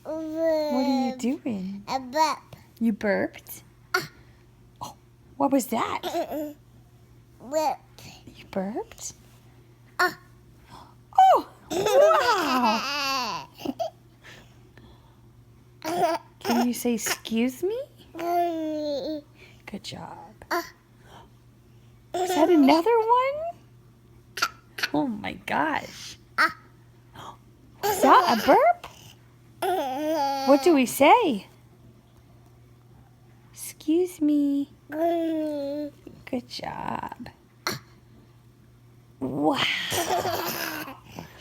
What are you doing? A burp. You burped? Oh, what was that? Burp. You burped? Ah. Oh, wow. Can you say excuse me? Good job. Is that another one? Oh my gosh. Is that a burp? What do we say? Excuse me. Good job. Wow.